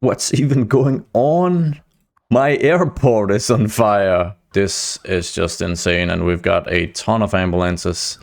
What's even going on? My airport is on fire. This is just insane, and we've got a ton of ambulances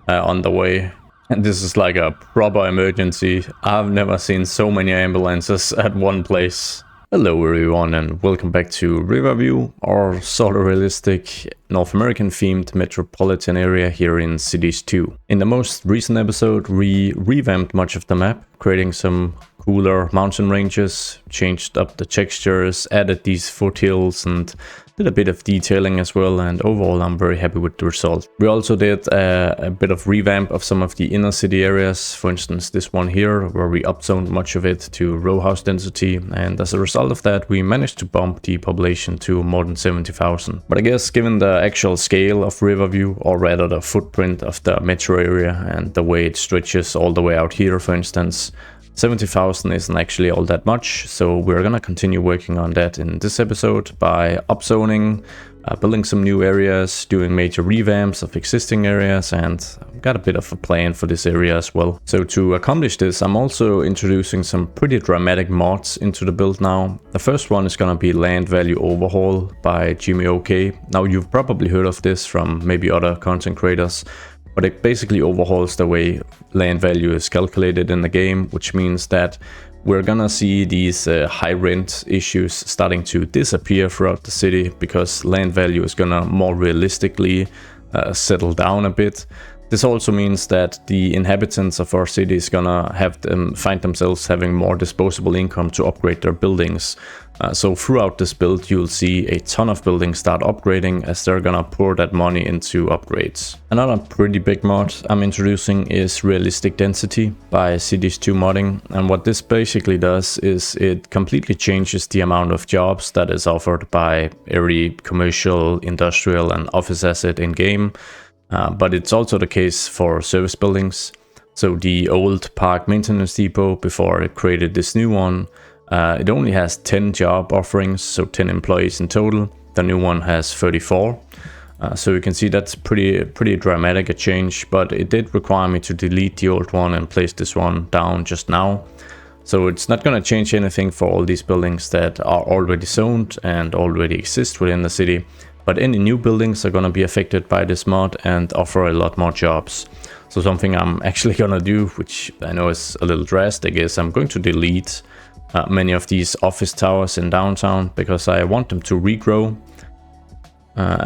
on the way. And this is like a proper emergency. I've never seen so many ambulances at one place. Hello everyone and welcome back to Riverview, our sort of realistic North American themed metropolitan area here in Cities 2. In the most recent episode we revamped much of the map, creating some cooler mountain ranges, changed up the textures, added these foothills and did a bit of detailing as well, and overall I'm very happy with the result. We also did a bit of revamp of some of the inner city areas, for instance this one here where we upzoned much of it to row house density, and as a result of that we managed to bump the population to more than 70,000. But I guess given the actual scale of Riverview, or rather the footprint of the metro area and the way it stretches all the way out here for instance, 70,000 isn't actually all that much, so we're gonna continue working on that in this episode by upzoning, building some new areas, doing major revamps of existing areas, and I've got a bit of a plan for this area as well. So to accomplish this, I'm also introducing some pretty dramatic mods into the build now. The first one is gonna be Land Value Overhaul by Jimmy OK. Now you've probably heard of this from maybe other content creators, but it basically overhauls the way land value is calculated in the game, which means that we're gonna see these high rent issues starting to disappear throughout the city, because land value is gonna more realistically settle down a bit. This also means that the inhabitants of our city is gonna find themselves having more disposable income to upgrade their buildings. So throughout this build you'll see a ton of buildings start upgrading, as they're gonna pour that money into upgrades. Another pretty big mod I'm introducing is Realistic Density by Cities 2 modding, and what this basically does is it completely changes the amount of jobs that is offered by every commercial, industrial and office asset in game. But it's also the case for service buildings. So the old park maintenance depot, before it created this new one, it only has 10 job offerings, so 10 employees in total. The new one has 34. So you can see that's pretty dramatic a change, but it did require me to delete the old one and place this one down just now. So it's not going to change anything for all these buildings that are already zoned and already exist within the city. But any new buildings are going to be affected by this mod and offer a lot more jobs. So something I'm actually going to do, which I know is a little drastic, is I'm going to delete many of these office towers in downtown, because I want them to regrow.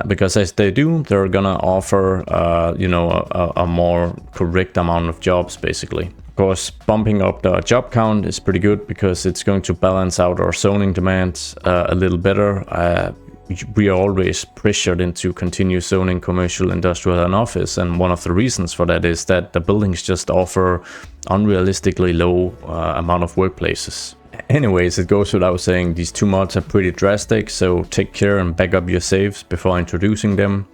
Because as they do, they're going to offer a more correct amount of jobs basically. Of course, bumping up the job count is pretty good, because it's going to balance out our zoning demands a little better. We are always pressured into continue zoning commercial, industrial and office, and one of the reasons for that is that the buildings just offer unrealistically low amount of workplaces. Anyways, it goes without saying these two mods are pretty drastic, so take care and back up your saves before introducing them.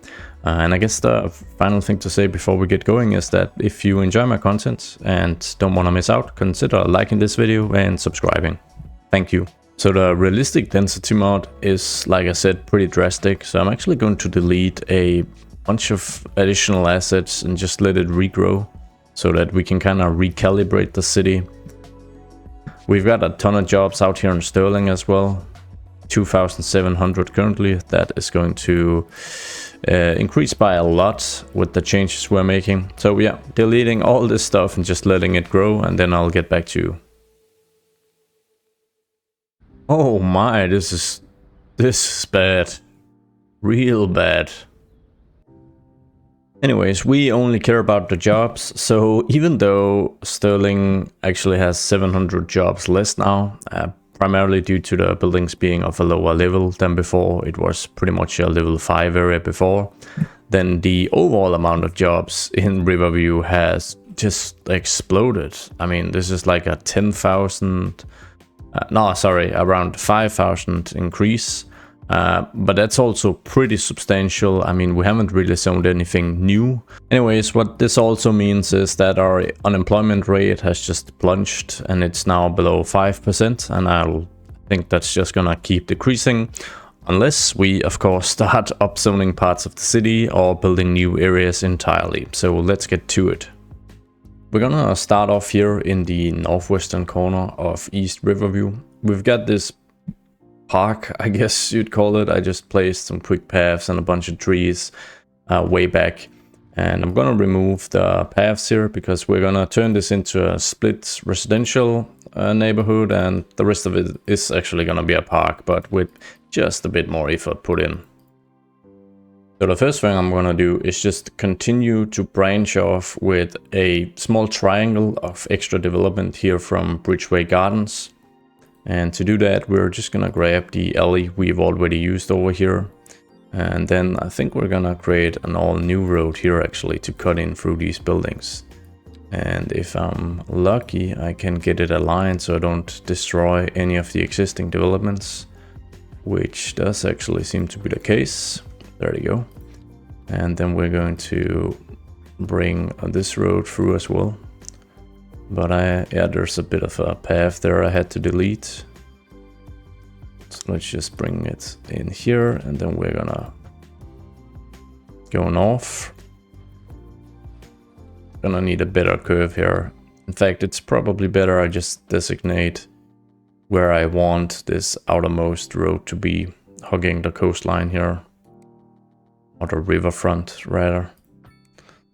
And I guess the final thing to say before we get going is that if you enjoy my content and don't want to miss out, consider liking this video and subscribing. Thank you. So the realistic density mod is, like I said, pretty drastic. So I'm actually going to delete a bunch of additional assets and just let it regrow, so that we can kind of recalibrate the city. We've got a ton of jobs out here in Sterling as well, 2,700 currently. That is going to increase by a lot with the changes we're making. So yeah, deleting all this stuff and just letting it grow, and then I'll get back to you. Oh my, this is bad. Real bad. Anyways, we only care about the jobs, so even though Sterling actually has 700 jobs less now, primarily due to the buildings being of a lower level than before, it was pretty much a level 5 area before, then the overall amount of jobs in Riverview has just exploded. I mean, this is like a 10,000... around 5,000 increase, but that's also pretty substantial. I mean, we haven't really zoned anything new. Anyways, what this also means is that our unemployment rate has just plunged and it's now below 5%, and I think that's just gonna keep decreasing unless we of course start upzoning parts of the city or building new areas entirely. So let's get to it. We're gonna start off here in the northwestern corner of East Riverview. we've got this park, I guess you'd call it. I just placed some quick paths and a bunch of trees way back. And I'm gonna remove the paths here because we're gonna turn this into a split residential neighborhood, and the rest of it is actually gonna be a park, but with just a bit more effort put in. So the first thing I'm gonna do is just continue to branch off with a small triangle of extra development here from Bridgeway Gardens. And to do that, we're just gonna grab the alley we've already used over here. And then I think we're gonna create an all new road here actually to cut in through these buildings. And if I'm lucky, I can get it aligned so I don't destroy any of the existing developments, which does actually seem to be the case. There you go. And then we're going to bring this road through as well. But yeah, there's a bit of a path there I had to delete. So let's just bring it in here, and then we're gonna go north. Gonna need a better curve here. In fact, it's probably better I just designate where I want this outermost road to be, hugging the coastline here. Or the riverfront, rather.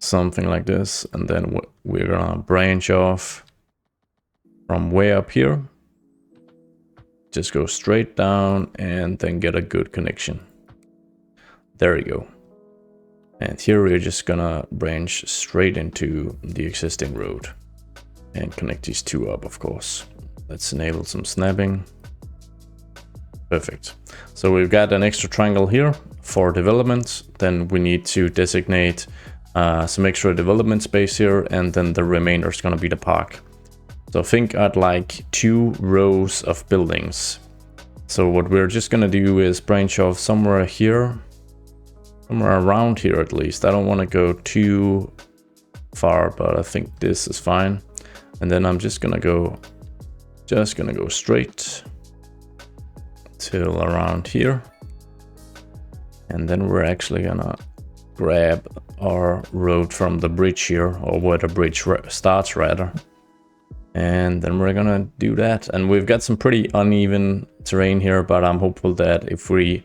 Something like this. And then we're gonna branch off from way up here. Just go straight down and then get a good connection. There we go. And here we're just gonna branch straight into the existing road and connect these two up, of course. Let's enable some snapping. Perfect. So we've got an extra triangle here for development. Then we need to designate some extra development space here, and then the remainder is gonna be the park. So think I'd like 2 rows of buildings. So what we're just gonna do is branch off somewhere here, somewhere around here at least. I don't want to go too far, but I think this is fine. And then I'm just gonna go straight till around here. And then we're actually gonna grab our road from the bridge here, or where the bridge starts rather. And then we're gonna do that. And we've got some pretty uneven terrain here, but I'm hopeful that if we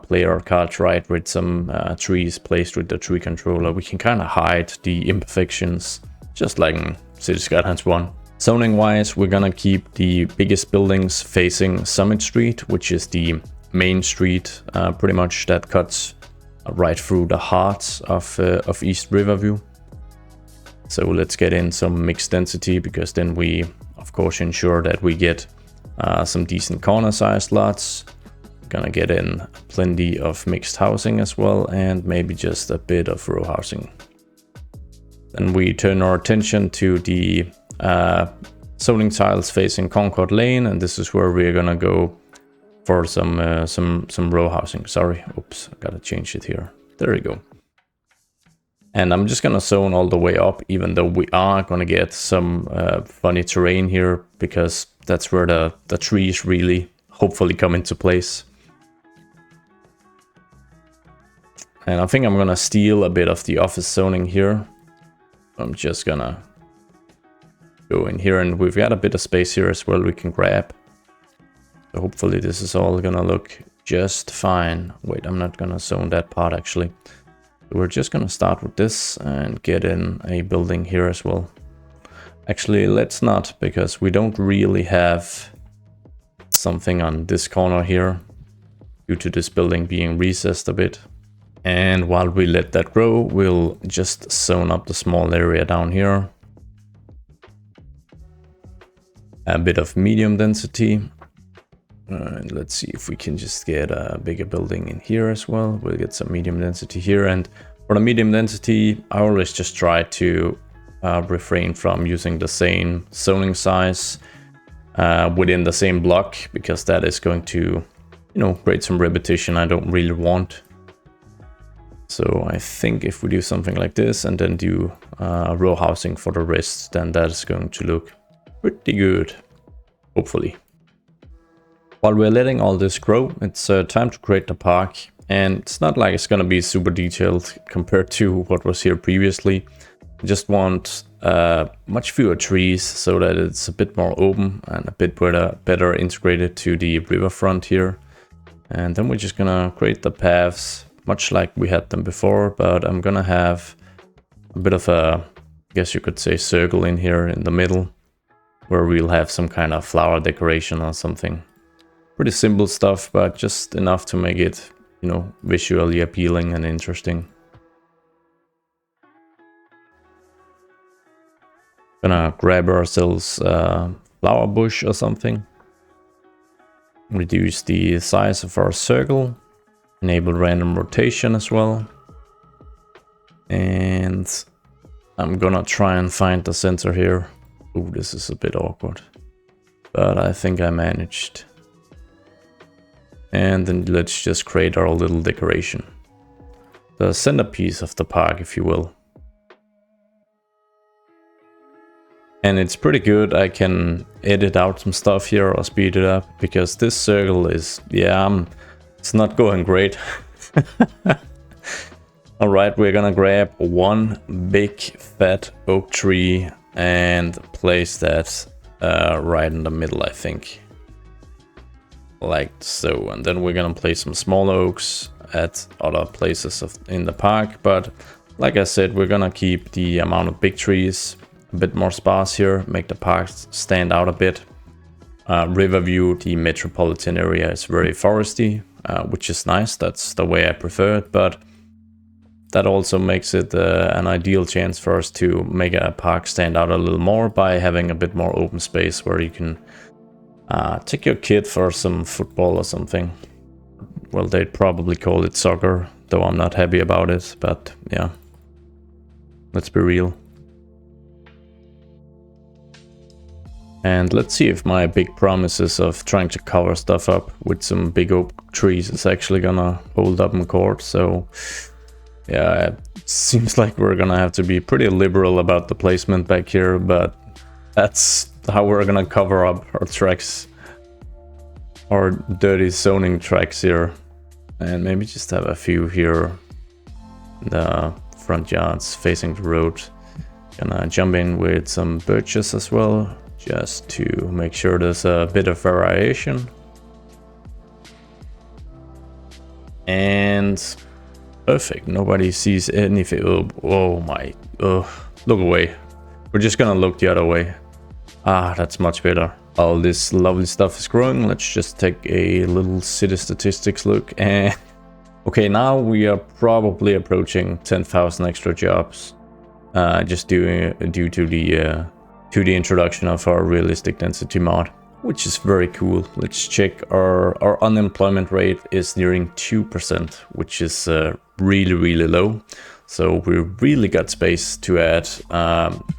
play our cards right with some trees placed with the tree controller, we can kind of hide the imperfections, just like in City Skylines 1. Zoning wise, we're gonna keep the biggest buildings facing Summit Street, which is the main street pretty much that cuts right through the heart of East Riverview. So let's get in some mixed density, because then we of course ensure that we get some decent corner sized lots. Gonna get in plenty of mixed housing as well, and maybe just a bit of row housing. Then we turn our attention to the zoning tiles facing Concord Lane, and this is where we're gonna go for some row housing. Sorry, oops, I gotta change it here. There we go. And I'm just gonna zone all the way up, even though we are gonna get some funny terrain here, because that's where the trees really hopefully come into place. And I think I'm gonna steal a bit of the office zoning here. I'm just gonna go in here, and we've got a bit of space here as well we can grab. So hopefully this is all gonna look just fine. Wait, I'm not gonna zone that part actually. We're just gonna start with this and get in a building here as well. Actually, let's not, because we don't really have something on this corner here due to this building being recessed a bit. And while we let that grow, we'll just zone up the small area down here. A bit of medium density. And let's see if we can just get a bigger building in here as well. We'll get some medium density here. And for the medium density, I always just try to refrain from using the same zoning size within the same block, because that is going to, create some repetition I don't really want. So I think if we do something like this and then do row housing for the rest, then that is going to look pretty good, hopefully. While we're letting all this grow, it's time to create the park. And it's not like it's going to be super detailed compared to what was here previously. I just want much fewer trees so that it's a bit more open and a bit better integrated to the riverfront here. And then we're just gonna create the paths much like we had them before, but I'm gonna have a bit of a, I guess you could say, circle in here in the middle where we'll have some kind of flower decoration or something. Pretty simple stuff, but just enough to make it, you know, visually appealing and interesting. Gonna grab ourselves a flower bush or something. Reduce the size of our circle. Enable random rotation as well. And I'm gonna try and find the center here. Ooh, this is a bit awkward, but I think I managed. And then let's just create our little decoration. The centerpiece of the park, if you will. And it's pretty good. I can edit out some stuff here or speed it up because this circle is, yeah, it's not going great. All right, we're gonna grab one big fat oak tree and place that right in the middle, I think. Like so. And then we're gonna place some small oaks at other places in the park. But like I said, we're gonna keep the amount of big trees a bit more sparse here, make the park stand out a bit. Riverview, the metropolitan area, is very foresty, which is nice. That's the way I prefer it, but that also makes it an ideal chance for us to make a park stand out a little more by having a bit more open space where you can take your kid for some football or something. Well, they'd probably call it soccer, though I'm not happy about it, but yeah, let's be real. And let's see if my big promises of trying to cover stuff up with some big oak trees is actually gonna hold up in court. So yeah, it seems like we're gonna have to be pretty liberal about the placement back here, but that's how we're gonna cover up our tracks, our dirty zoning tracks here. And maybe just have a few here in the front yards facing the road. Gonna jump in with some birches as well, just to make sure there's a bit of variation. And perfect, nobody sees anything. Oh my, look away. We're just gonna look the other way. Ah, that's much better. All this lovely stuff is growing. Let's just take a little city statistics look. And okay, now we are probably approaching 10,000 extra jobs, just due to the introduction of our realistic density mod, which is very cool. Let's check our unemployment rate is nearing 2%, which is really low. So we really got space to add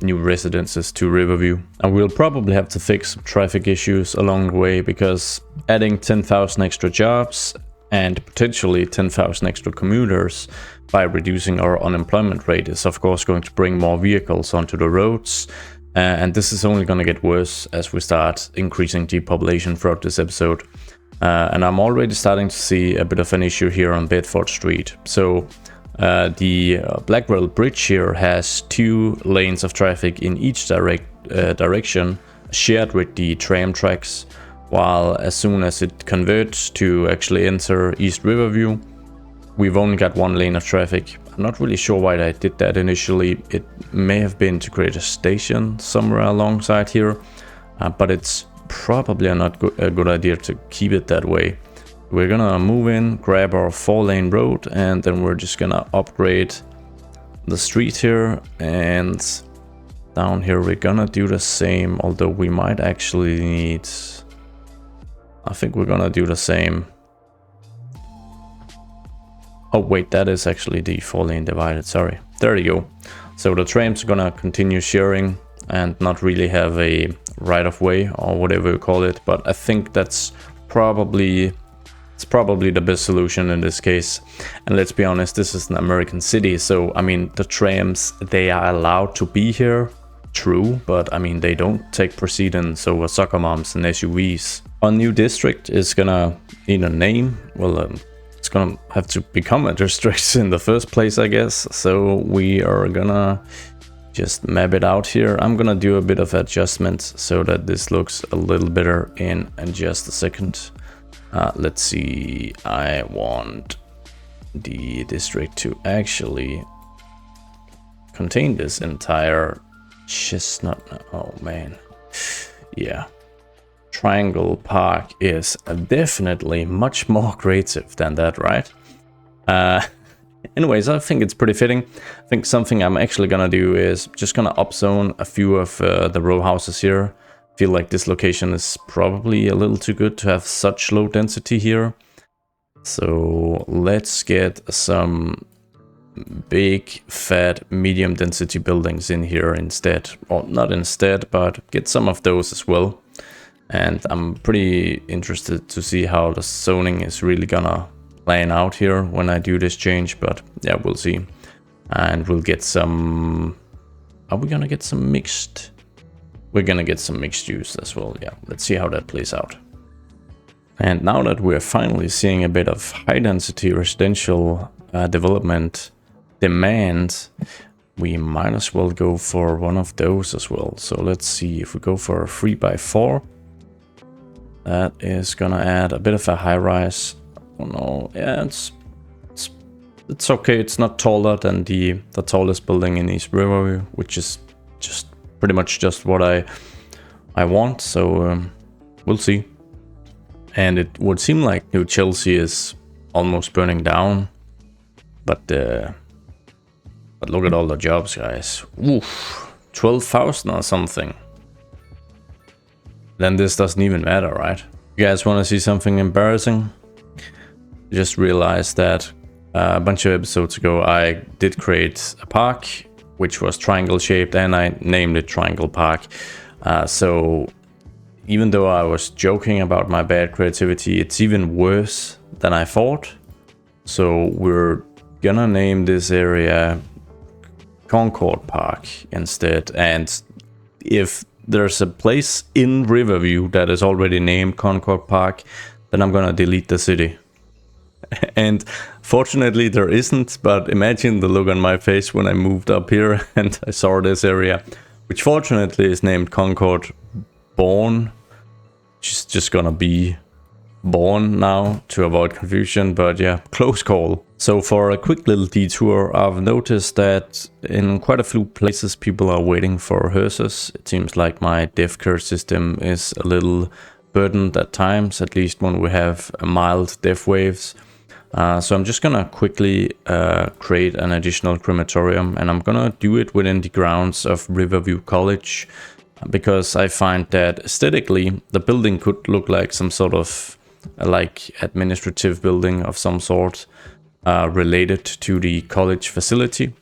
new residences to Riverview. And we'll probably have to fix some traffic issues along the way, because adding 10,000 extra jobs and potentially 10,000 extra commuters by reducing our unemployment rate is of course going to bring more vehicles onto the roads. And this is only going to get worse as we start increasing the population throughout this episode. And I'm already starting to see a bit of an issue here on Bedford Street. So the Blackwell Bridge here has 2 lanes of traffic in each direction shared with the tram tracks, while as soon as it converts to actually enter East Riverview, we've only got 1 lane of traffic. I'm not really sure why I did that initially. It may have been to create a station somewhere alongside here, but it's probably not a good idea to keep it that way. We're gonna move in, grab our 4-lane road, and then we're just gonna upgrade the street here. And down here we're gonna do the same, although we might actually need, I think we're gonna do the same. Oh wait, that is actually the 4-lane divided, sorry. There you go. So the trams are gonna continue sharing and not really have a right of way or whatever you call it, but I think that's probably the best solution in this case. And let's be honest, this is an American city, so I mean the trams, they are allowed to be here, true, but I mean they don't take precedence over soccer moms and SUVs. Our new district is gonna need a name. Well, it's gonna have to become a district in the first place, I guess. So we are gonna just map it out here. I'm gonna do a bit of adjustments so that this looks a little better in just a second. Let's see, I want the district to actually contain this entire chestnut. Oh man, yeah. Triangle Park is definitely much more creative than that, right? Anyways, I think it's pretty fitting. I think something I'm actually gonna do is just gonna upzone a few of the row houses here. I feel like this location is probably a little too good to have such low density here. So let's get some big, fat, medium density buildings in here instead. Or not instead, but get some of those as well. And I'm pretty interested to see how the zoning is really gonna plan out here when I do this change, but yeah, we'll see. And we'll get some... Are we gonna get some mixed? We're gonna get some mixed use as well, yeah. Let's see how that plays out. And now that we're finally seeing a bit of high density residential development demand, we might as well go for one of those as well. So let's see if we go for a 3x4. That is gonna add a bit of a high rise. Oh no, yeah, it's okay. It's not taller than the tallest building in East Riverview, which is just pretty much just what I want. So we'll see. And it would seem like New Chelsea is almost burning down, but look at all the jobs, guys. Oof, 12,000 or something. Then this doesn't even matter, right? You guys want to see something embarrassing? Just realized that a bunch of episodes ago I did create a park which was triangle shaped, and I named it Triangle Park. So even though I was joking about my bad creativity, it's even worse than I thought. So we're gonna name this area Concord Park instead. And if there's a place in Riverview that is already named Concord Park, then I'm gonna delete the city. And fortunately there isn't, but imagine the look on my face when I moved up here and I saw this area, which fortunately is named Concord Born, which is just gonna be Born now to avoid confusion, but yeah, close call. So for a quick little detour, I've noticed that in quite a few places people are waiting for hearses. It seems like my dev curve system is a little burdened at times, at least when we have mild dev waves. So I'm just gonna quickly create an additional crematorium, and I'm gonna do it within the grounds of Riverview College, because I find that aesthetically the building could look like some sort of like administrative building of some sort related to the college facility.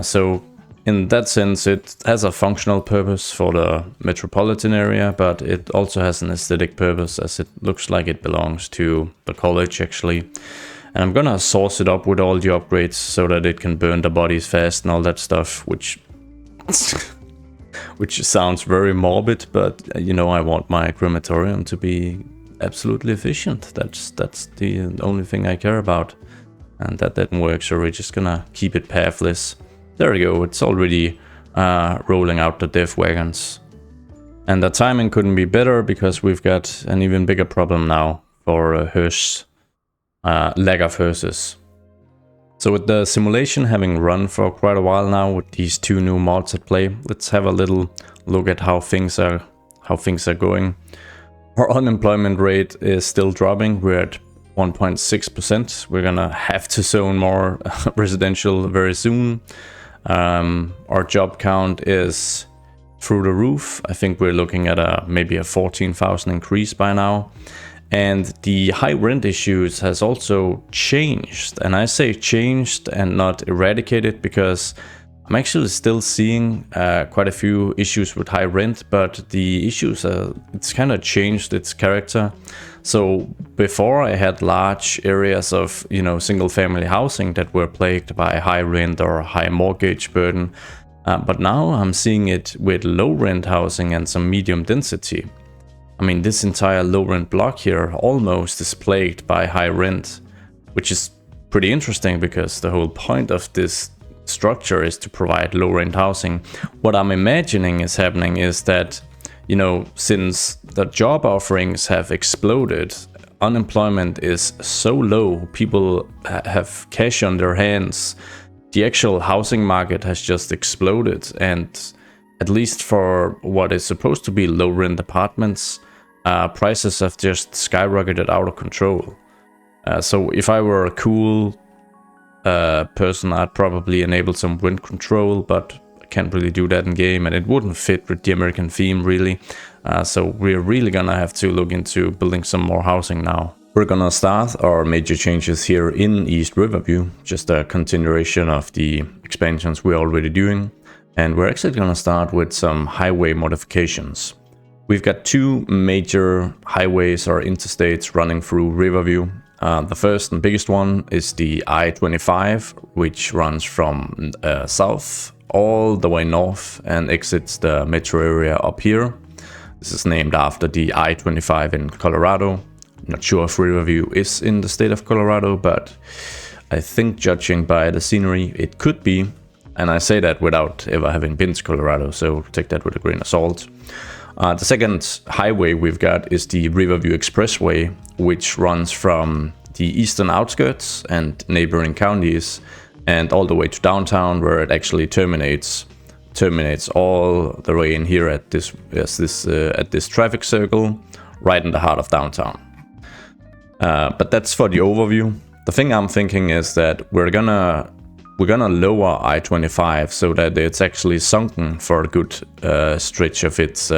So in that sense it has a functional purpose for the metropolitan area, but it also has an aesthetic purpose as it looks like it belongs to the college actually. And I'm gonna source it up with all the upgrades so that it can burn the bodies fast and all that stuff, which sounds very morbid, but you know, I want my crematorium to be absolutely efficient. That's the only thing I care about, and that didn't work, so we're just gonna keep it pathless. There we go, it's already rolling out the dev wagons. And the timing couldn't be better because we've got an even bigger problem now for hearse, lack of hearses. So with the simulation having run for quite a while now with these two new mods at play, let's have a little look at how things are going. Our unemployment rate is still dropping. We're at 1.6%. We're gonna have to zone more residential very soon. Our job count is through the roof. I think we're looking at maybe a 14,000 increase by now. And the high rent issues has also changed. And I say changed and not eradicated, because I'm actually still seeing quite a few issues with high rent, but the issues, it's kind of changed its character. So before I had large areas of, you know, single family housing that were plagued by high rent or high mortgage burden. But now I'm seeing it with low rent housing and some medium density. I mean, this entire low rent block here almost is plagued by high rent, which is pretty interesting because the whole point of this structure is to provide low rent housing. What I'm imagining is happening is that, you know, since the job offerings have exploded, unemployment is so low, people have cash on their hands, the actual housing market has just exploded, and at least for what is supposed to be low rent apartments, prices have just skyrocketed out of control. So if I were a cool person, I'd probably enable some rent control, but I can't really do that in game, and it wouldn't fit with the American theme really. So we're really gonna have to look into building some more housing now. We're gonna start our major changes here in East Riverview, just a continuation of the expansions we're already doing. And we're actually gonna start with some highway modifications. We've got two major highways or interstates running through Riverview. The first and biggest one is the I-25, which runs from south all the way north and exits the metro area up here. This is named after the I-25 in Colorado. I'm not sure if Riverview is in the state of Colorado, but I think judging by the scenery, it could be. And I say that without ever having been to Colorado, so take that with a grain of salt. The second highway we've got is the Riverview Expressway, which runs from the eastern outskirts and neighboring counties and all the way to downtown, where it actually terminates all the way in here at this traffic circle right in the heart of downtown. But that's for the overview. The thing I'm thinking is that we're gonna lower I-25 so that it's actually sunken for a good stretch of its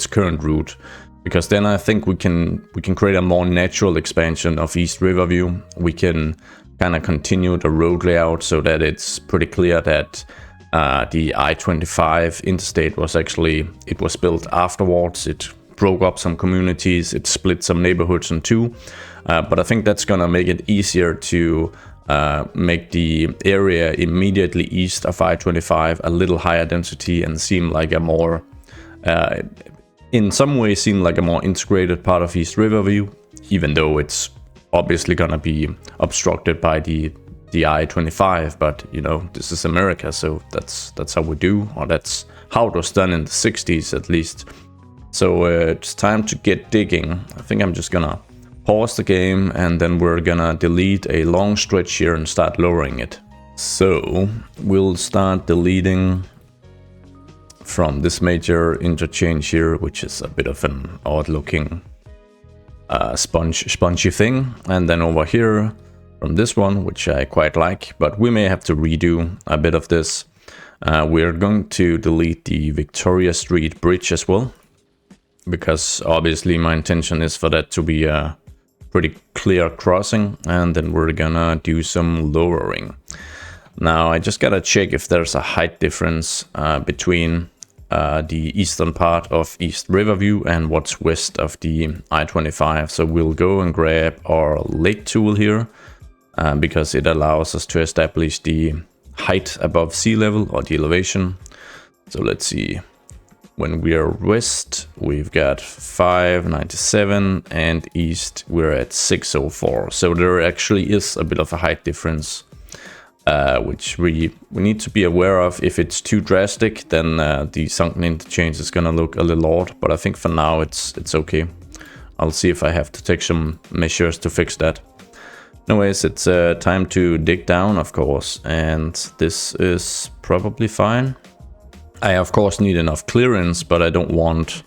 current route, because then I think we can create a more natural expansion of East Riverview. We can kind of continue the road layout so that it's pretty clear that the I-25 interstate was built afterwards. It broke up some communities, it split some neighborhoods in two, but I think that's gonna make it easier to make the area immediately east of I-25 a little higher density and seem like a more, in some ways seem like a more integrated part of East Riverview, even though it's obviously gonna be obstructed by the I-25, but you know, this is America, so that's how we do, or that's how it was done in the 60s at least. So it's time to get digging. I think I'm just gonna pause the game and then we're gonna delete a long stretch here and start lowering it. So we'll start deleting from this major interchange here, which is a bit of an odd looking spongy thing. And then over here from this one, which I quite like, but we may have to redo a bit of this. We're going to delete the Victoria Street Bridge as well, because obviously my intention is for that to be a pretty clear crossing, and then we're gonna do some lowering. Now I just gotta check if there's a height difference between the eastern part of East Riverview and what's west of the I-25. So we'll go and grab our lake tool here because it allows us to establish the height above sea level, or the elevation. So let's see. When we are west, we've got 597, and east we're at 604. So there actually is a bit of a height difference, which we need to be aware of. If it's too drastic, then the sunken interchange is gonna look a little odd. But I think for now it's okay. I'll see if I have to take some measures to fix that. Anyways, it's time to dig down, of course, and this is probably fine. I of course need enough clearance, but I don't want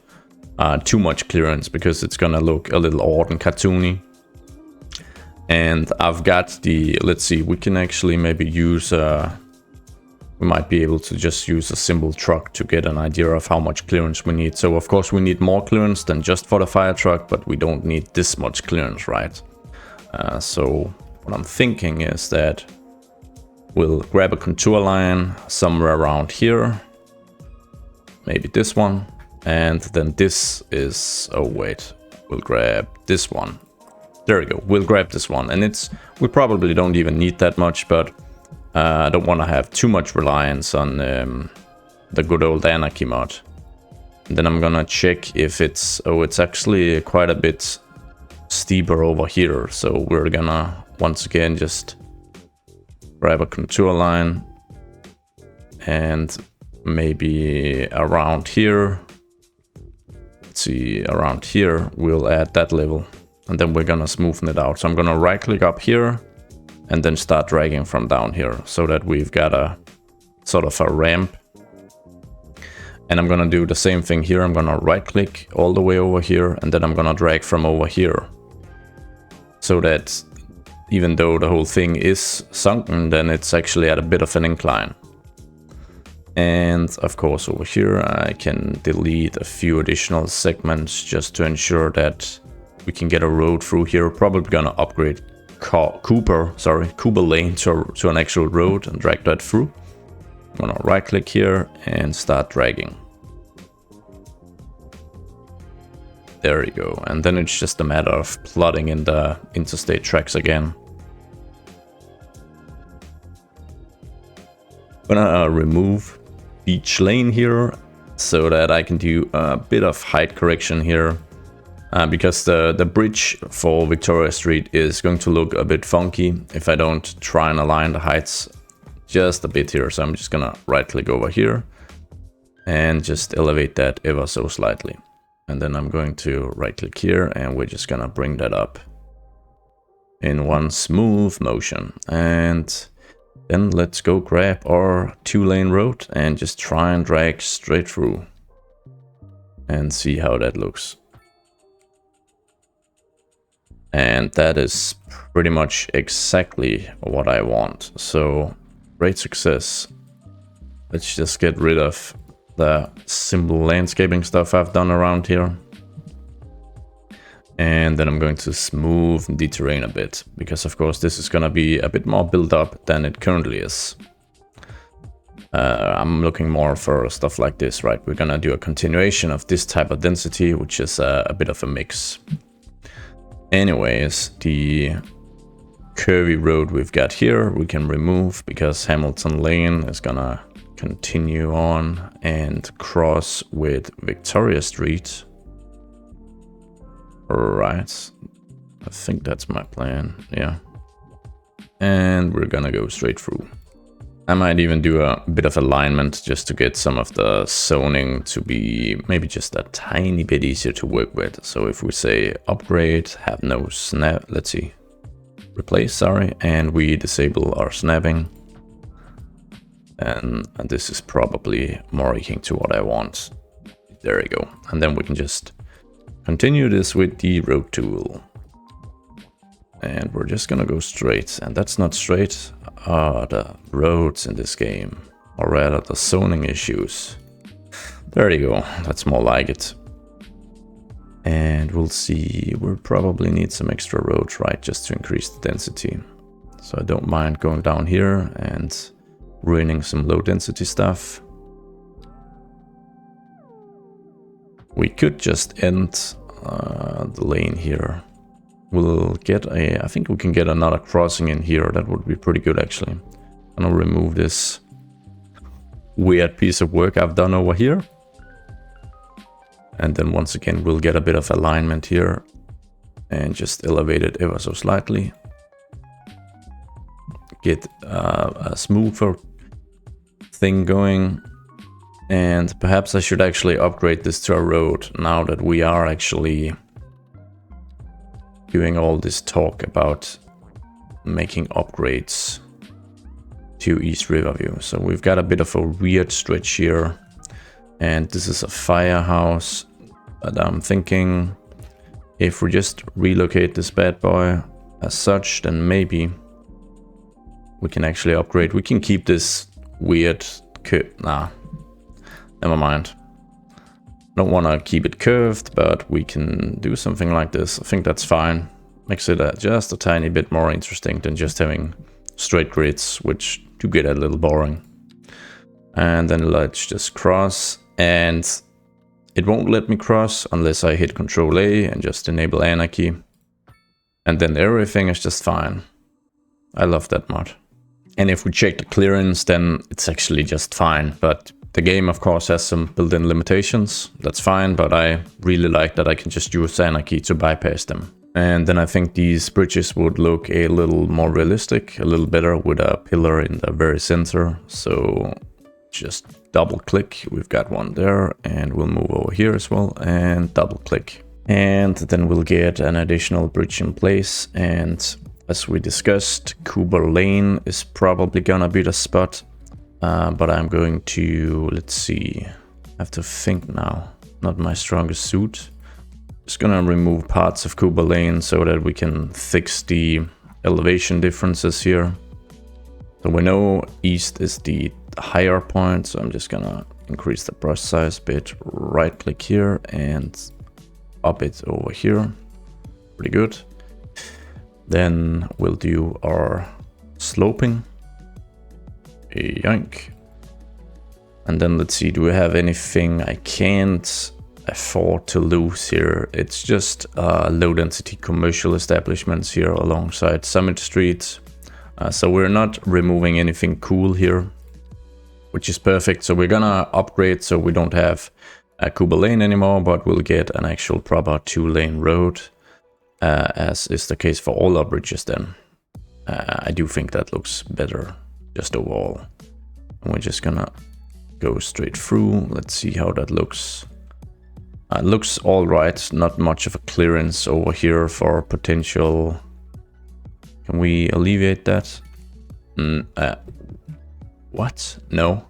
too much clearance because it's gonna look a little odd and cartoony. And I've got the, let's see, we can actually maybe use, we might be able to just use a simple truck to get an idea of how much clearance we need. So of course we need more clearance than just for the fire truck, but we don't need this much clearance, right? So what I'm thinking is that we'll grab a contour line somewhere around here. Maybe this one, and then this is, oh wait, we'll grab this one. There we go, we'll grab this one, and we probably don't even need that much, but I don't want to have too much reliance on the good old Anarchy mod. And then I'm gonna check if it's actually quite a bit steeper over here, so we're gonna once again just grab a contour line, and maybe around here, let's see, around here, we'll add that level, and then we're gonna smoothen it out. So I'm gonna right click up here, and then start dragging from down here, so that we've got a sort of a ramp. And I'm gonna do the same thing here. I'm gonna right click all the way over here, and then I'm gonna drag from over here. So that even though the whole thing is sunken, then it's actually at a bit of an incline. And of course over here I can delete a few additional segments just to ensure that we can get a road through here. Probably gonna upgrade Cooper Lane to an actual road and drag that through. I'm gonna right click here and start dragging. There we go. And then it's just a matter of plotting in the interstate tracks again. I'm gonna remove each lane here so that I can do a bit of height correction here. Because the bridge for Victoria Street is going to look a bit funky if I don't try and align the heights just a bit here. So I'm just gonna right click over here and just elevate that ever so slightly. And then I'm going to right click here and we're just gonna bring that up in one smooth motion. And then let's go grab our 2-lane road and just try and drag straight through and see how that looks. And that is pretty much exactly what I want. So great success. Let's just get rid of the simple landscaping stuff I've done around here. And then I'm going to smooth the terrain a bit, because of course this is going to be a bit more built up than it currently is. I'm looking more for stuff like this, right? We're going to do a continuation of this type of density, which is a bit of a mix. Anyways, the curvy road we've got here we can remove, because Hamilton Lane is gonna continue on and cross with Victoria Street. Right, I think that's my plan, yeah. And we're gonna go straight through. I might even do a bit of alignment just to get some of the zoning to be maybe just a tiny bit easier to work with. So if we say upgrade, have no snap, let's see, replace, sorry, and we disable our snapping. And this is probably more akin to what I want. There we go. And then we can just continue this with the road tool. And we're just gonna go straight, and that's not straight. The roads in this game, or rather the zoning issues. There you go, that's more like it. And we'll see, we'll probably need some extra roads, right, just to increase the density. So I don't mind going down here and ruining some low density stuff. We could just end the lane here. We'll get I think we can get another crossing in here. That would be pretty good actually. I'm gonna remove this weird piece of work I've done over here. And then once again, we'll get a bit of alignment here and just elevate it ever so slightly. Get a smoother thing going. And perhaps I should actually upgrade this to a road now that we are actually doing all this talk about making upgrades to East Riverview. So we've got a bit of a weird stretch here, and this is a firehouse, but I'm thinking if we just relocate this bad boy as such, then maybe we can actually upgrade. We can keep this weird nah, never mind. Don't want to keep it curved, but we can do something like this. I think that's fine. Makes it just a tiny bit more interesting than just having straight grids, which do get a little boring. And then let's just cross, and it won't let me cross unless I hit Control A and just enable Anarchy. And then everything is just fine. I love that mod. And if we check the clearance, then it's actually just fine, but the game, of course, has some built-in limitations. That's fine, but I really like that I can just use Anarchy to bypass them. And then I think these bridges would look a little more realistic, a little better with a pillar in the very center. So just double click, we've got one there, and we'll move over here as well and double click. And then we'll get an additional bridge in place. And as we discussed, Cooper Lane is probably gonna be the spot. But I'm going to, let's see, I have to think now, not my strongest suit. Just gonna remove parts of Cooper Lane so that we can fix the elevation differences here. So we know east is the higher point, so I'm just gonna increase the brush size a bit, right click here and up it over here. Pretty good. Then we'll do our sloping. Yoink. And then let's see, do we have anything I can't afford to lose here? It's just low density commercial establishments here alongside Summit Street. So we're not removing anything cool here, which is perfect. So we're gonna upgrade so we don't have a Cooper Lane anymore, but we'll get an actual proper 2-lane road, as is the case for all our bridges then. I do think that looks better just overall. And we're just gonna go straight through. Let's see how that looks. Looks all right. Not much of a clearance over here for potential. Can we alleviate that? What? No.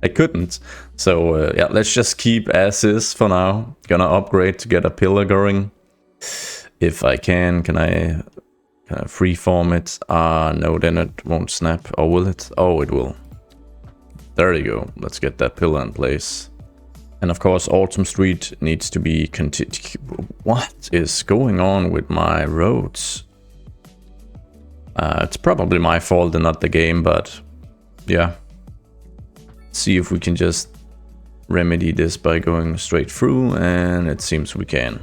I couldn't. So yeah, let's just keep as is for now. Gonna upgrade to get a pillar going. If I can I freeform it? No, then it won't snap. Or will it? Oh, it will. There you go. Let's get that pillar in place. And of course, Autumn Street needs to be What is going on with my roads? It's probably my fault and not the game, but yeah. See if we can just remedy this by going straight through, and it seems we can.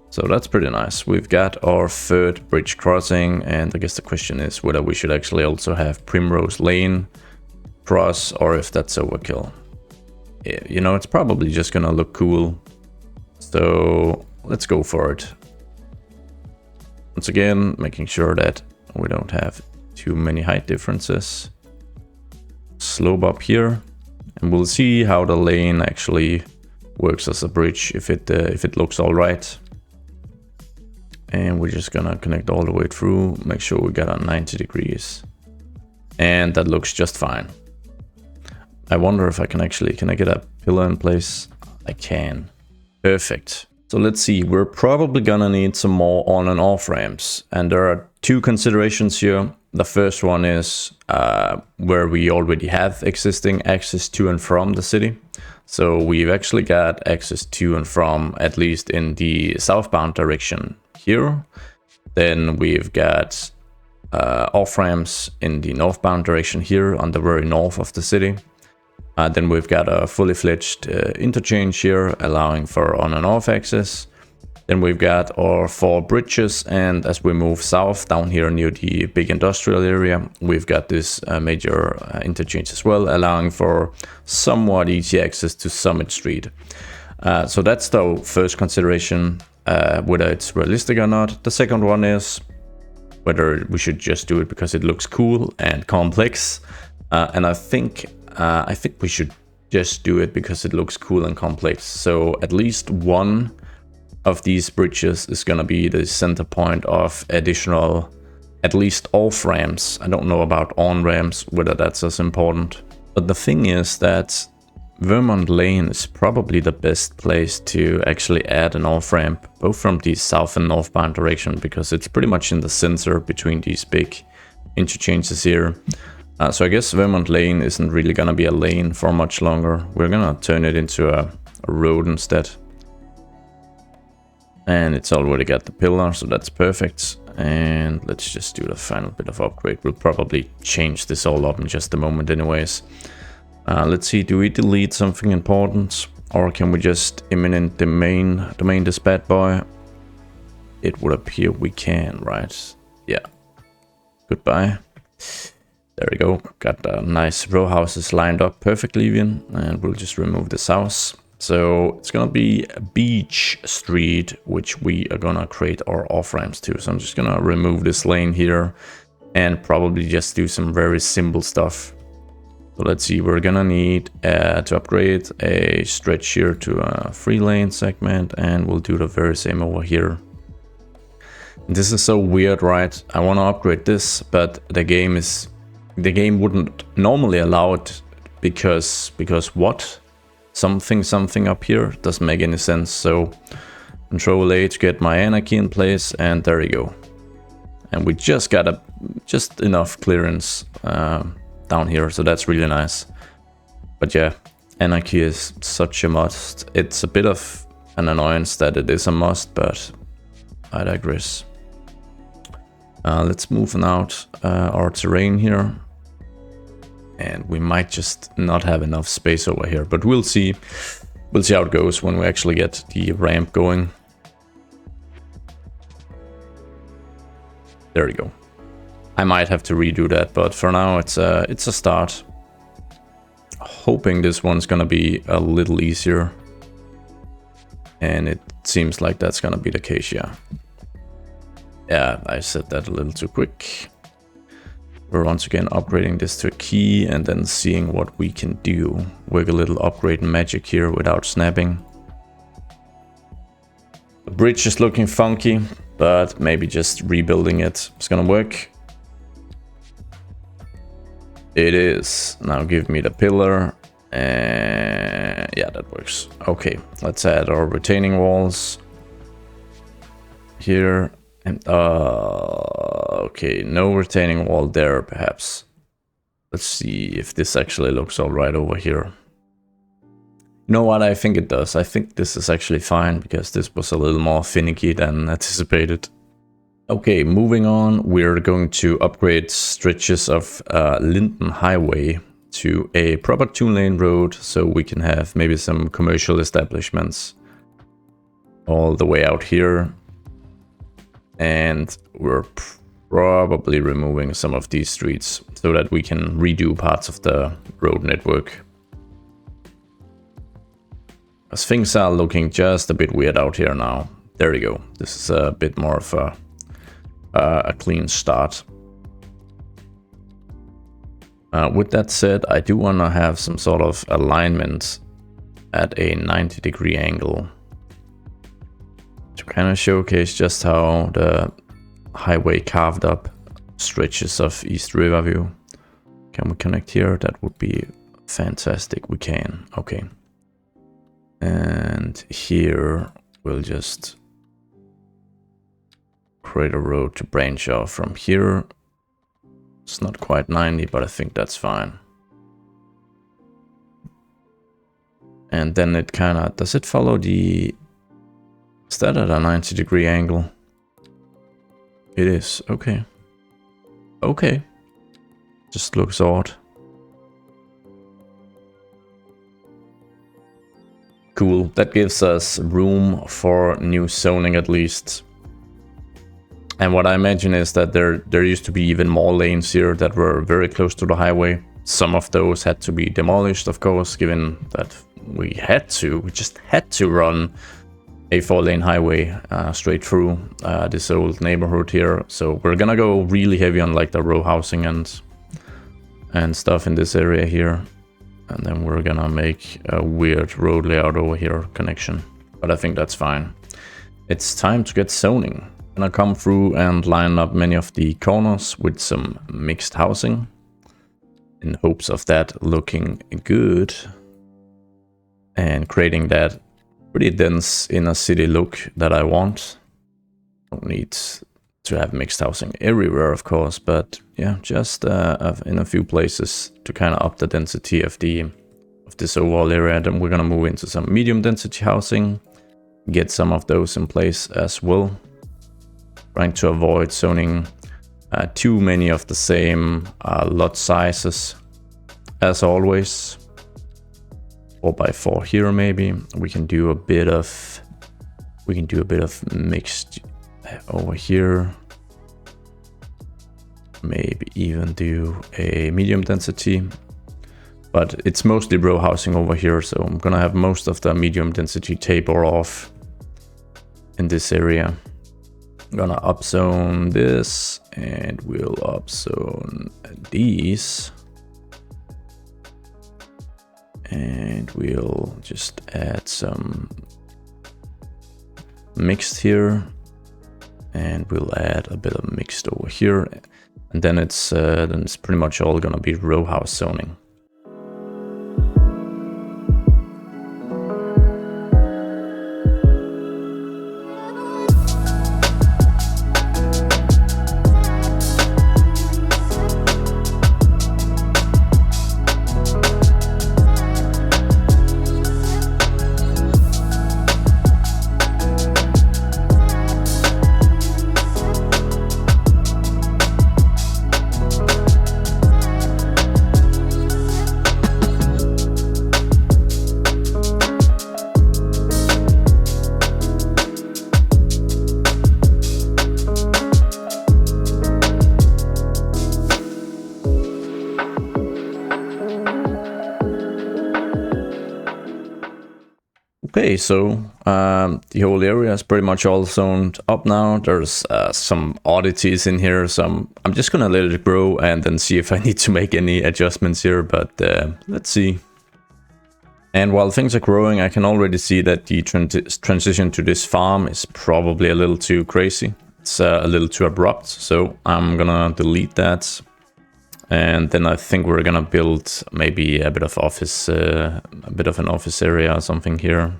So that's pretty nice. We've got our third bridge crossing, and I guess the question is whether we should actually also have Primrose Lane cross or if that's overkill. You know, it's probably just gonna look cool. So let's go for it. Once again, making sure that we don't have too many height differences. Slope up here, and we'll see how the lane actually works as a bridge if it looks all right. And we're just gonna connect all the way through, make sure we got on 90 degrees. And that looks just fine. I wonder if I can I get a pillar in place? I can. Perfect. So let's see, we're probably gonna need some more on and off ramps. And there are two considerations here. The first one is where we already have existing access to and from the city. So we've actually got access to and from, at least in the southbound direction here. Then we've got off ramps in the northbound direction here on the very north of the city. Then we've got a fully fledged interchange here allowing for on and off access. Then we've got our 4 bridges, and as we move south down here near the big industrial area, we've got this major interchange as well, allowing for somewhat easy access to Summit Street. So that's the first consideration, whether it's realistic or not. The second one is whether we should just do it because it looks cool and complex. And I think we should just do it because it looks cool and complex. So at least one of these bridges is going to be the center point of additional, at least off ramps. I don't know about on ramps, whether that's as important. But the thing is that Vermont Lane is probably the best place to actually add an off ramp, both from the south and northbound direction, because it's pretty much in the center between these big interchanges here. So I guess Vermont Lane isn't really going to be a lane for much longer. We're going to turn it into a road instead. And it's already got the pillar, so that's perfect. And let's just do the final bit of upgrade. We'll probably change this all up in just a moment anyways. Let's see, do we delete something important? Or can we just imminent domain this bad boy? It would appear we can, right? Yeah. Goodbye. There we go. Got the nice row houses lined up perfectly even. And we'll just remove this house. So it's gonna be Beach Street, which we are gonna create our off-ramps to. So I'm just gonna remove this lane here and probably just do some very simple stuff. So let's see, we're gonna need to upgrade a stretch here to a 3-lane segment, and we'll do the very same over here. This is so weird, right? I want to upgrade this, but the game wouldn't normally allow it because what? Something up here doesn't make any sense. So Control A to get my Anarchy in place, and there you go. And we just got just enough clearance down here, so that's really nice. But yeah, Anarchy is such a must. It's a bit of an annoyance that it is a must, but I digress. Let's move out our terrain here. And we might just not have enough space over here, but we'll see. We'll see how it goes when we actually get the ramp going. There we go. I might have to redo that, but for now it's a start. Hoping this one's gonna be a little easier. And it seems like that's gonna be the case, yeah. Yeah, I said that a little too quick. We're once again upgrading this to a key and then seeing what we can do. Work a little upgrade magic here without snapping. The bridge is looking funky, but maybe just rebuilding it is gonna work. It is. Now give me the pillar. And yeah, that works. Okay, let's add our retaining walls here. And okay, no retaining wall there, perhaps. Let's see if this actually looks all right over here. You know what? I think it does. I think this is actually fine because this was a little more finicky than anticipated. Okay, moving on, we're going to upgrade stretches of Linden Highway to a proper 2-lane road so we can have maybe some commercial establishments all the way out here. And we're probably removing some of these streets so that we can redo parts of the road network. As things are looking just a bit weird out here now. There we go. This is a bit more of a clean start. With that said, I do want to have some sort of alignment at a 90-degree angle. To kind of showcase just how the highway carved up stretches of East Riverview. Can we connect here? That would be fantastic. We can. Okay. And here we'll just create a road to branch off from here. It's not quite 90, but I think that's fine. And then it kind of, does it follow the... Is that at a 90-degree angle? It is. Okay. Okay. Just looks odd. Cool. That gives us room for new zoning at least. And what I imagine is that there used to be even more lanes here that were very close to the highway. Some of those had to be demolished, of course, given that we just had to run a 4-lane highway straight through this old neighborhood here. So we're gonna go really heavy on like the row housing and stuff in this area here. And then we're gonna make a weird road layout over here connection. But I think that's fine. It's time to get zoning. I'm gonna come through and line up many of the corners with some mixed housing in hopes of that looking good and creating that pretty dense inner city look that I want. Don't need to have mixed housing everywhere, of course, but yeah, just in a few places to kind of up the density of this overall area. Then we're gonna move into some medium density housing, get some of those in place as well. Trying to avoid zoning too many of the same lot sizes as always. 4x4 here maybe. We can do a bit of mixed over here. Maybe even do a medium density But it's mostly row housing over here, so I'm gonna have most of the medium density taper off in this area. I'm gonna upzone this, and we'll upzone these. And we'll just add some mixed here. And we'll add a bit of mixed over here. And then it's pretty much all gonna be row house zoning. Okay, so the whole area is pretty much all zoned up now. There's some oddities in here, so I'm just gonna let it grow and then see if I need to make any adjustments here, but let's see. And while things are growing, I can already see that the transition to this farm is probably a little too crazy. It's a little too abrupt, so I'm gonna delete that. And then I think we're gonna build maybe a bit of office, a bit of an office area or something here.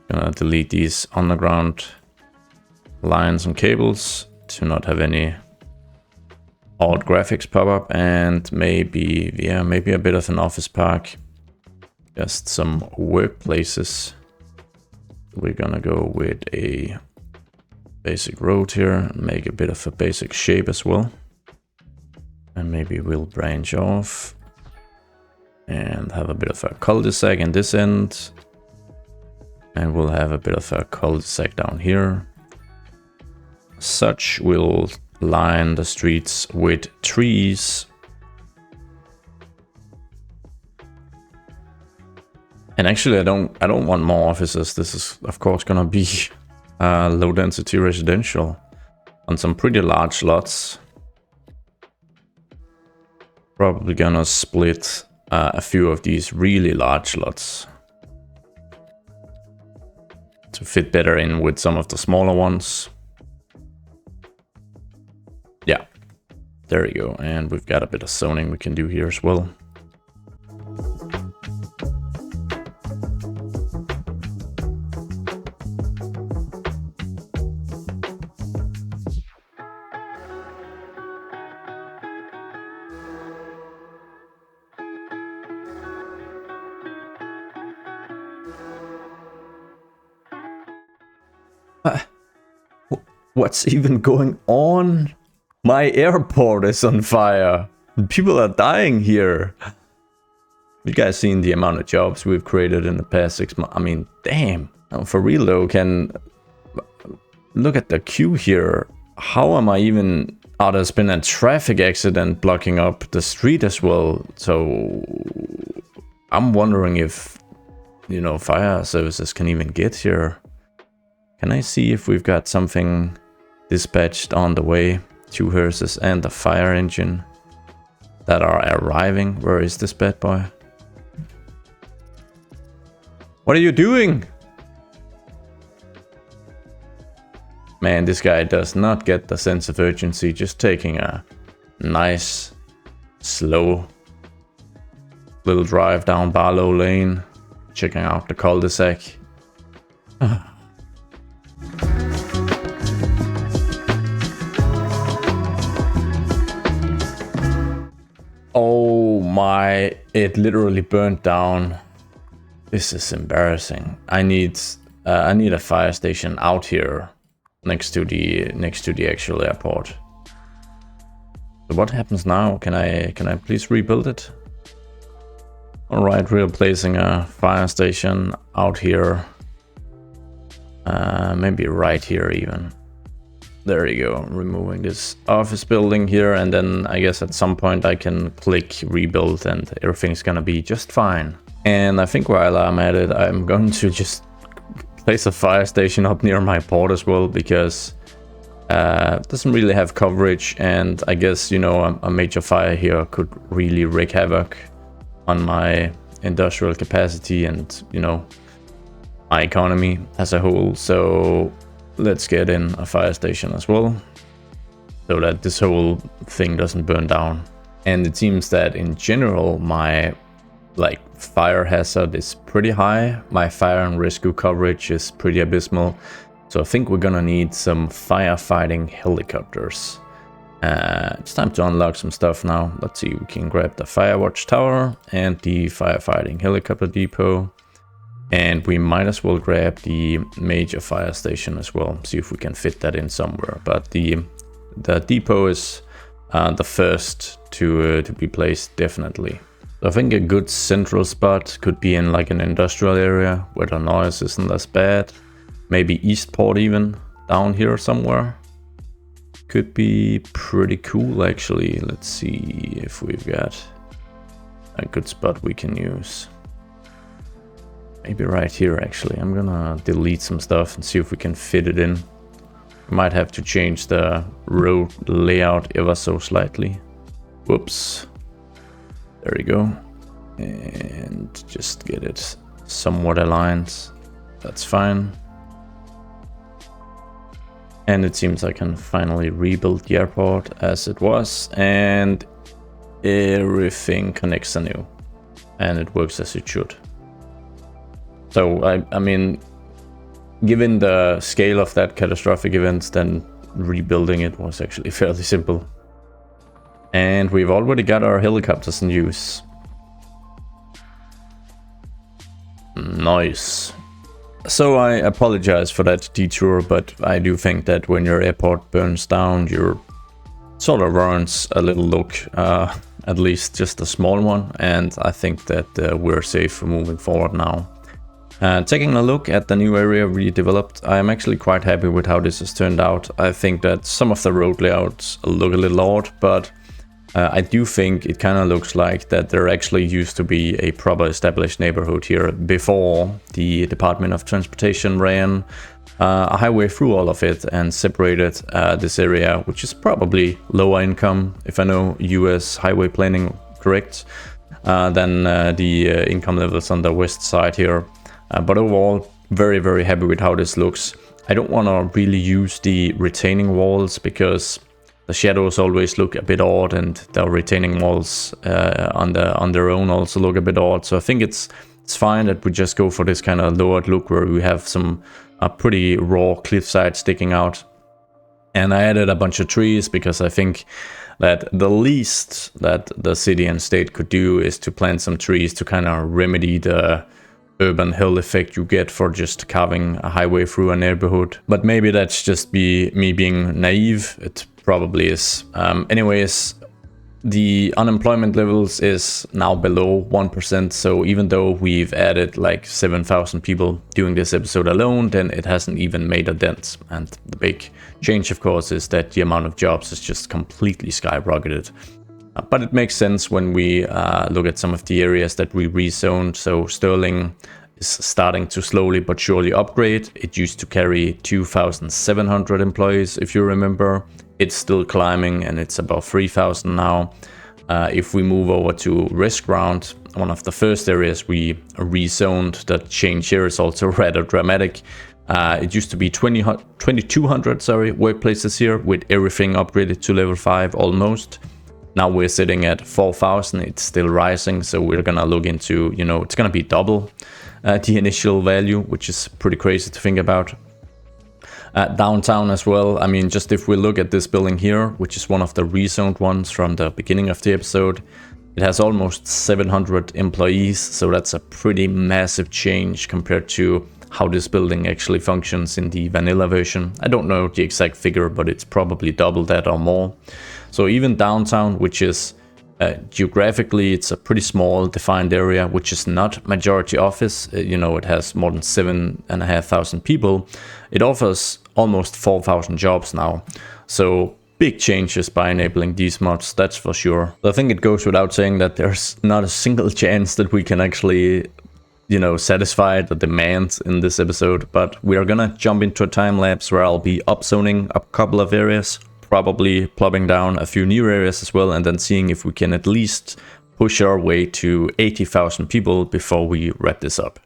Gonna delete these underground lines and cables to not have any odd graphics pop up, and maybe, yeah, maybe a bit of an office park, just some workplaces. We're gonna go with a basic road here, make a bit of a basic shape as well. And maybe we'll branch off and have a bit of a cul-de-sac in this end. And we'll have a bit of a cul-de-sac down here. Such, we'll line the streets with trees. And actually, I don't want more offices. This is, of course, gonna be low density residential on some pretty large lots. Probably gonna split a few of these really large lots to fit better in with some of the smaller ones. Yeah, there you go. And we've got a bit of zoning we can do here as well. What's even going on? My airport is on fire. People are dying here. You guys seen the amount of jobs we've created in the past 6 months? I mean, damn. For real though, look at the queue here. How am I even... Oh, there's been a traffic accident blocking up the street as well. So I'm wondering if, you know, fire services can even get here. Can I see if we've got something dispatched on the way? 2 hearses and the fire engine that are arriving. Where is this bad boy? What are you doing? Man, this guy does not get the sense of urgency. Just taking a nice, slow little drive down Barlow Lane. Checking out the cul-de-sac. Oh my, it literally burnt down. This is embarrassing. I need a fire station out here next to the actual airport. So what happens now? Can I please rebuild it? All right, we're placing a fire station out here. Maybe right here even. There you go, removing this office building here, and then I guess at some point I can click rebuild and everything's gonna be just fine. And I think while I'm at it, I'm going to just place a fire station up near my port as well, because it doesn't really have coverage, and I guess, you know, a major fire here could really wreak havoc on my industrial capacity and, you know, my economy as a whole. So let's get in a fire station as well, so that this whole thing doesn't burn down. And it seems that in general my fire hazard is pretty high. My fire and rescue coverage is pretty abysmal. So I think we're gonna need some firefighting helicopters. It's time to unlock some stuff now. Let's see, we can grab the Firewatch Tower and the firefighting helicopter depot. And we might as well grab the major fire station as well, see if we can fit that in somewhere. But the depot is the first to be placed, definitely. So I think a good central spot could be in like an industrial area where the noise isn't as bad. Maybe Eastport even, down here somewhere. Could be pretty cool actually. Let's see if we've got a good spot we can use. Maybe right here actually. I'm gonna delete some stuff and see if we can fit it in. We might have to change the road layout ever so slightly. Whoops. There we go. And just get it somewhat aligned. That's fine. And it seems I can finally rebuild the airport as it was, and everything connects anew. And it works as it should. So, I mean, given the scale of that catastrophic event, then rebuilding it was actually fairly simple. And we've already got our helicopters in use. Nice. So I apologize for that detour, but I do think that when your airport burns down, your sort of ruins a little look, at least just a small one. And I think that we're safe for moving forward now. Taking a look at the new area we developed, I am actually quite happy with how this has turned out. I think that some of the road layouts look a little odd, but I do think it kind of looks like that there actually used to be a proper established neighborhood here before the Department of Transportation ran a highway through all of it and separated this area, which is probably lower income, if I know US highway planning correct, than the income levels on the west side here. But overall, very, very happy with how this looks. I don't want to really use the retaining walls because the shadows always look a bit odd, and the retaining walls on their own also look a bit odd. So I think it's fine that we just go for this kind of lowered look where we have some pretty raw cliffside sticking out. And I added a bunch of trees because I think that the least that the city and state could do is to plant some trees to kind of remedy the urban hill effect you get for just carving a highway through a neighborhood. But maybe that's just me being naive. It probably is. Anyways, the unemployment levels is now below 1%. So even though we've added like 7,000 people doing this episode alone, then it hasn't even made a dent. And the big change, of course, is that the amount of jobs is just completely skyrocketed. But it makes sense when we look at some of the areas that we rezoned. So Sterling is starting to slowly but surely upgrade. It used to carry 2,700 employees, if you remember. It's still climbing and it's about 3,000 now. If we move over to Rest Ground, one of the first areas we rezoned, the change here is also rather dramatic. It used to be 2,200 workplaces here with everything upgraded to level 5 almost. Now we're sitting at 4,000, it's still rising, so we're gonna look into, you know, it's gonna be double the initial value, which is pretty crazy to think about. Downtown as well, I mean, just if we look at this building here, which is one of the rezoned ones from the beginning of the episode, it has almost 700 employees, so that's a pretty massive change compared to how this building actually functions in the vanilla version. I don't know the exact figure, but it's probably double that or more. So even downtown, which is geographically, it's a pretty small defined area, which is not majority office. You know, it has more than 7,500 people. It offers almost 4,000 jobs now. So big changes by enabling these mods, that's for sure. I think it goes without saying that there's not a single chance that we can actually, you know, satisfy the demand in this episode, but we are gonna jump into a time lapse where I'll be upzoning a couple of areas, probably plopping down a few new areas as well, and then seeing if we can at least push our way to 80,000 people before we wrap this up.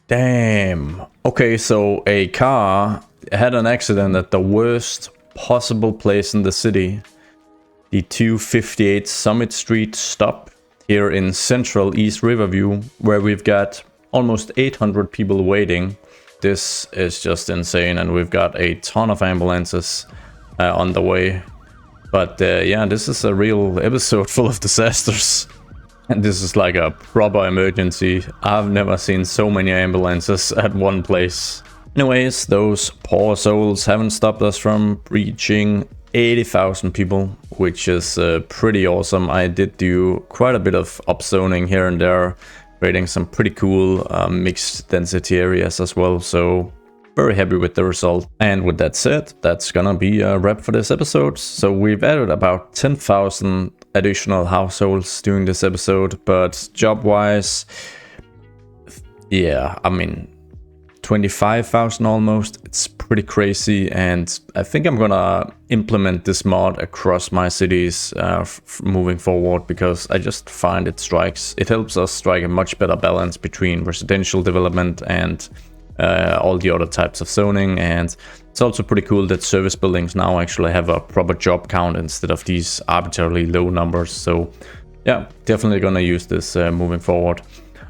Damn. Okay, so a car had an accident at the worst possible place in the city. The 258 Summit Street stop here in central East Riverview, where we've got almost 800 people waiting. This is just insane, and we've got a ton of ambulances on the way. But yeah, this is a real episode full of disasters. And this is like a proper emergency. I've never seen so many ambulances at one place. Anyways, those poor souls haven't stopped us from reaching 80,000 people, which is pretty awesome. I did do quite a bit of upzoning here and there, creating some pretty cool mixed density areas as well. So very happy with the result. And with that said, that's gonna be a wrap for this episode. So we've added about 10,000 additional households during this episode, but job-wise, yeah, I mean, 25,000 almost. It's pretty crazy, and I think I'm gonna implement this mod across my cities moving forward, because I just find it helps us strike a much better balance between residential development and all the other types of zoning. And it's also pretty cool that service buildings now actually have a proper job count instead of these arbitrarily low numbers. So yeah, definitely gonna use this moving forward.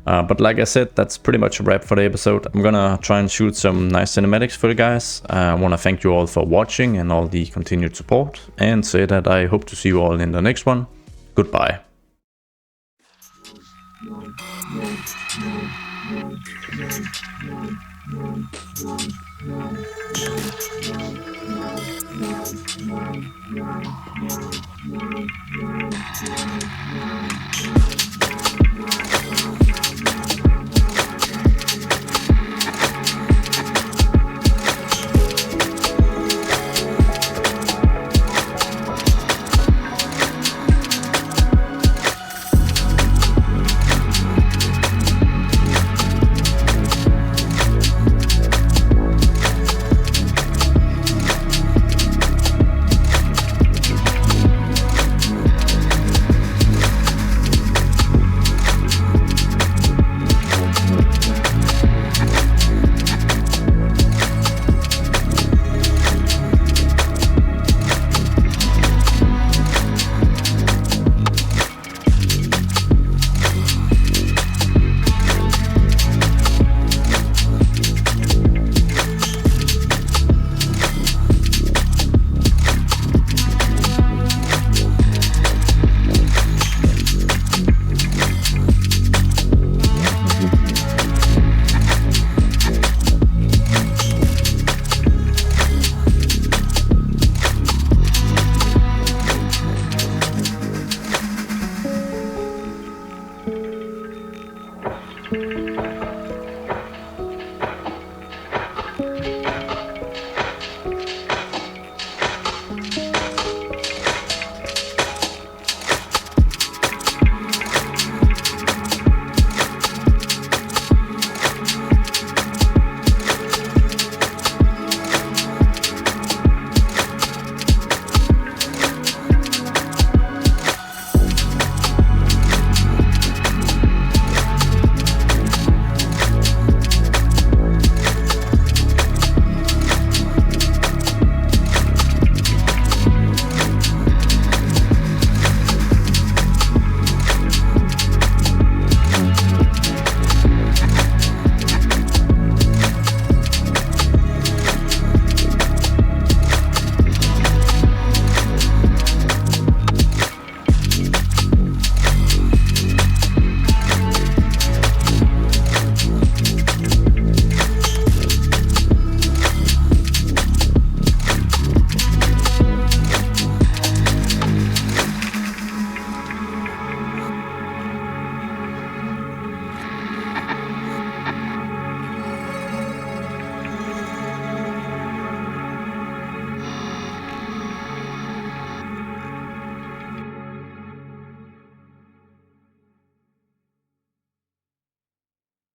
But like I said, that's pretty much a wrap for the episode. I'm gonna try and shoot some nice cinematics for you guys. I want to thank you all for watching and all the continued support, and say that I hope to see you all in the next one. Goodbye.